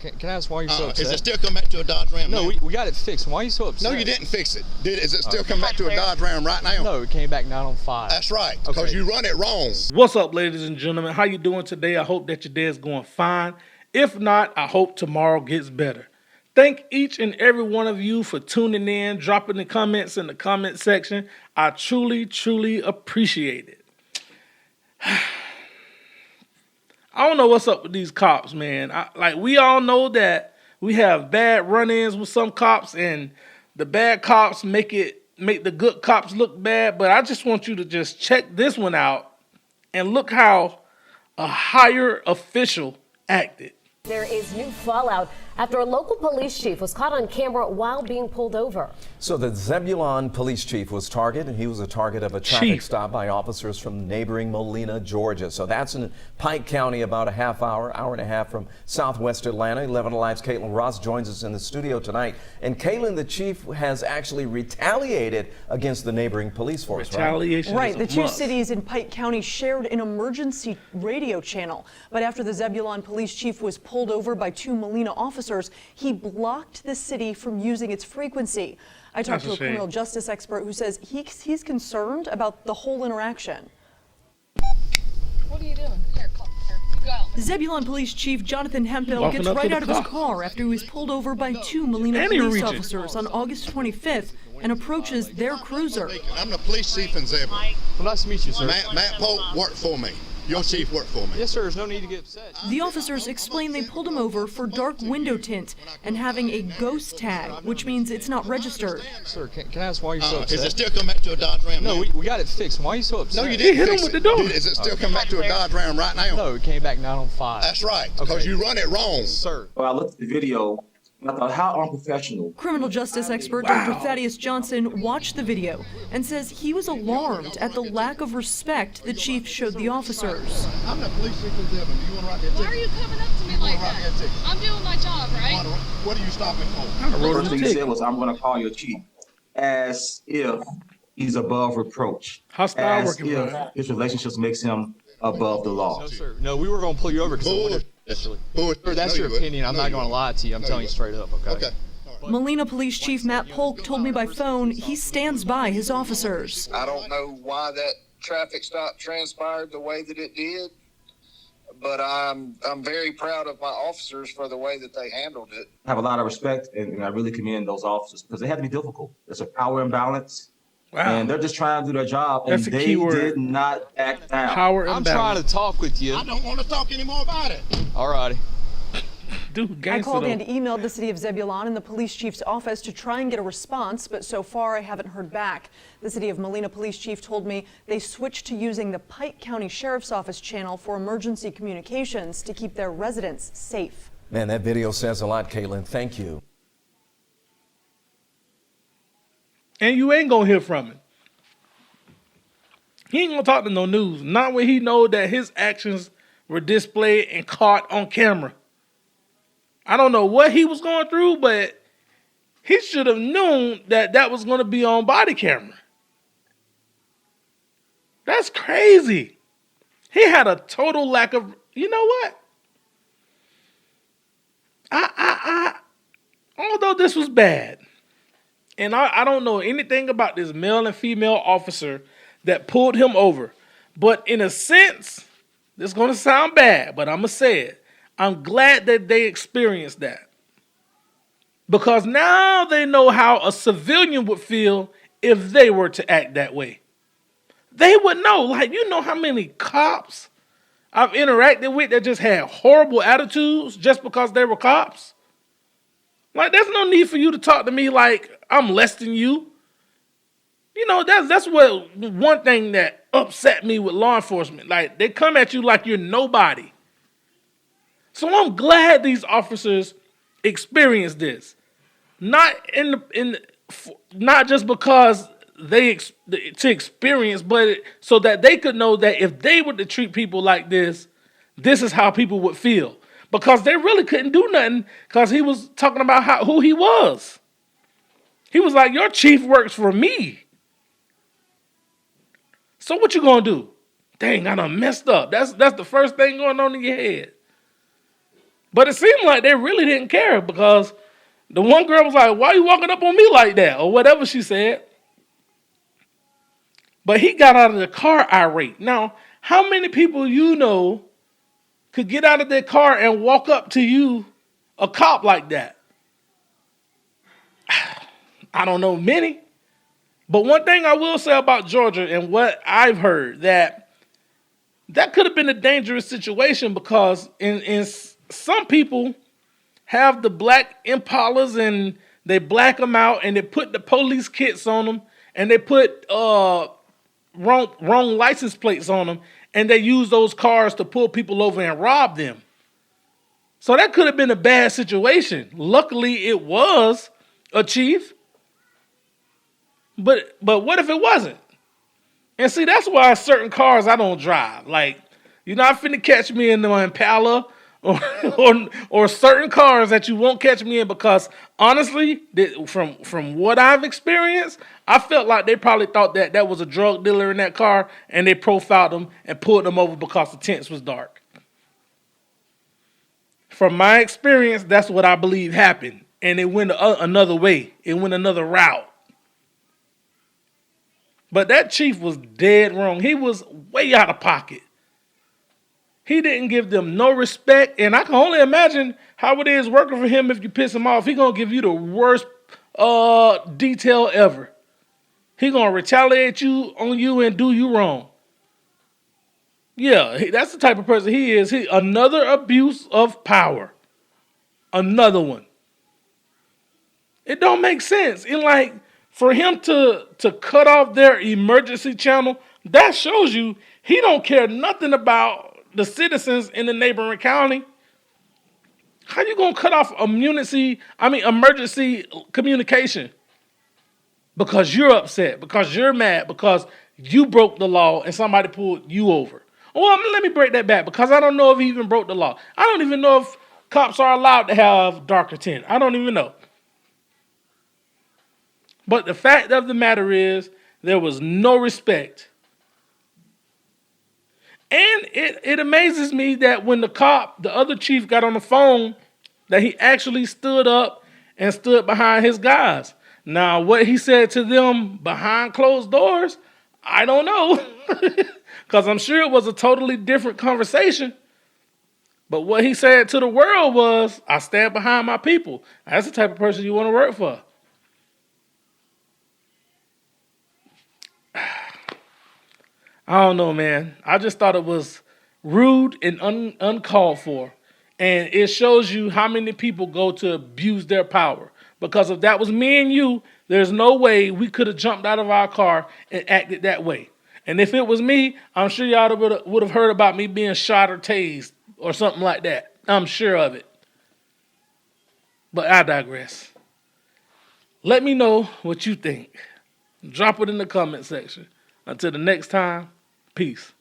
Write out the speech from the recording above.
can I ask why you're so upset? Is it still come back to a Dodge Ram? No, we got it fixed. Why are you so upset? No, you didn't fix it. Is it still come back to a Dodge Ram right now? No, it came back 9 on 5. That's right, because you run it wrong. What's up, ladies and gentlemen? How you doing today? I hope that your day is going fine. If not, I hope tomorrow gets better. Thank each and every one of you for tuning in, dropping the comments in the comment section. I truly, truly appreciate it. I don't know what's up with these cops, man. We all know that we have bad run-ins with some cops, and the bad cops make the good cops look bad. But I just want you to just check this one out and look how a higher official acted. There is new fallout after a local police chief was caught on camera while being pulled over. So the Zebulon police chief was targeted. He was a target of a traffic stop by officers from neighboring Molina, Georgia. So that's in Pike County, about a hour and a half from southwest Atlanta. 11 Alive's Caitlin Ross joins us in the studio tonight. And Caitlin, the chief has actually retaliated against the neighboring police force, Retaliation right? The two cities in Pike County shared an emergency radio channel. But after the Zebulon police chief was pulled over by 2 Molina officers, he blocked the city from using its frequency. I talked to a criminal justice expert who says he's concerned about the whole interaction. What are you doing? Here, you go out. Zebulon Police Chief Jonathan Hemphill gets right out of his car after he was pulled over by 2 Molina police officers on August 25th and approaches their cruiser. I'm the police chief in Zebulon. Well, nice to meet you, sir. Matt Polk worked for me. Your chief worked for me. Yes, sir. There's no need to get upset. The officers explain they pulled him over for dark window tint and having a ghost tag, which means it's not registered. Sir, can I ask why you're so upset? Is it still come back to a Dodge Ram? No, we got it fixed. Why are you so upset? No, you didn't hit him fix with it. the door. Is it still come back to a Dodge Ram right now? No, it came back 9 on 5. That's right, because you run it wrong. Sir. Well, I looked at the video and I thought, how unprofessional. Criminal justice expert Dr. Thaddeus Johnson watched the video and says he was alarmed at the lack of respect the chief showed the officers. I'm the police chief in Zebulon. Do you want to write that ticket? Why are you coming up to me like that? I'm doing my job, right? What are you stopping for? The first thing he said was, I'm going to call your chief, as if he's above reproach. Hostile as working if his relationships makes him above the law. No, sir. No, we were going to pull you over because Sir, that's your opinion. I'm not going to lie to you. I'm telling you straight up, okay? Molina Police Chief Matt Polk told me by phone he stands by his officers. I don't know why that traffic stop transpired the way that it did, but I'm very proud of my officers for the way that they handled it. I have a lot of respect, and I really commend those officers because they had to be difficult. There's a power imbalance. Wow. And they're just trying to do their job, and That's a they key word. did not act out. Power I'm imbalance. trying to talk with you. I don't want to talk anymore about it. All righty. I called and emailed the city of Zebulon and the police chief's office to try and get a response, but so far I haven't heard back. The city of Molina police chief told me they switched to using the Pike County Sheriff's Office channel for emergency communications to keep their residents safe. Man, that video says a lot, Caitlin. Thank you. And you ain't going to hear from him. He ain't going to talk to no news. Not when he know that his actions were displayed and caught on camera. I don't know what he was going through, but he should have known that that was going to be on body camera. That's crazy. He had a total lack of, you know what? Although this was bad, and I don't know anything about this male and female officer that pulled him over. But in a sense, this is going to sound bad, but I'm going to say it. I'm glad that they experienced that. Because now they know how a civilian would feel if they were to act that way. They would know. Like, you know how many cops I've interacted with that just had horrible attitudes just because they were cops? Like, there's no need for you to talk to me like I'm less than you. You know, that's what one thing that upset me with law enforcement. Like, they come at you like you're nobody. So I'm glad these officers experienced this. Not just because to experience, but so that they could know that if they were to treat people like this, this is how people would feel. Because they really couldn't do nothing because he was talking about who he was. He was like, your chief works for me. So what you gonna do? Dang, I done messed up. That's the first thing going on in your head. But it seemed like they really didn't care because the one girl was like, why are you walking up on me like that? Or whatever she said. But he got out of the car irate. Now, how many people you know could get out of their car and walk up to you, a cop like that? I don't know many. But one thing I will say about Georgia and what I've heard, that could have been a dangerous situation because in some people have the black Impalas and they black them out and they put the police kits on them and they put wrong license plates on them and they use those cars to pull people over and rob them. So that could have been a bad situation. Luckily, it was a chief. But what if it wasn't? And see, that's why certain cars I don't drive. Like, you're not finna catch me in the Impala or certain cars that you won't catch me in because honestly, from what I've experienced, I felt like they probably thought that was a drug dealer in that car and they profiled them and pulled them over because the tents was dark. From my experience, that's what I believe happened. And it went another way. It went another route. But that chief was dead wrong. He was way out of pocket. He didn't give them no respect. And I can only imagine how it is working for him if you piss him off. He going to give you the worst detail ever. He going to retaliate on you and do you wrong. Yeah, that's the type of person he is. Another abuse of power. Another one. It don't make sense. And like, for him to cut off their emergency channel, that shows you he don't care nothing about the citizens in the neighboring county. How you gonna cut off emergency communication? Because you're upset, because you're mad, because you broke the law and somebody pulled you over. Well, let me break that back because I don't know if he even broke the law. I don't even know if cops are allowed to have darker tint. I don't even know. But the fact of the matter is, there was no respect. And it amazes me that when the other chief got on the phone, that he actually stood up and stood behind his guys. Now, what he said to them behind closed doors, I don't know. Because I'm sure it was a totally different conversation. But what he said to the world was, I stand behind my people. That's the type of person you want to work for. I don't know, man. I just thought it was rude and uncalled for. And it shows you how many people go to abuse their power. Because if that was me and you, there's no way we could have jumped out of our car and acted that way. And if it was me, I'm sure y'all would have heard about me being shot or tased or something like that. I'm sure of it. But I digress. Let me know what you think. Drop it in the comment section. Until the next time, peace.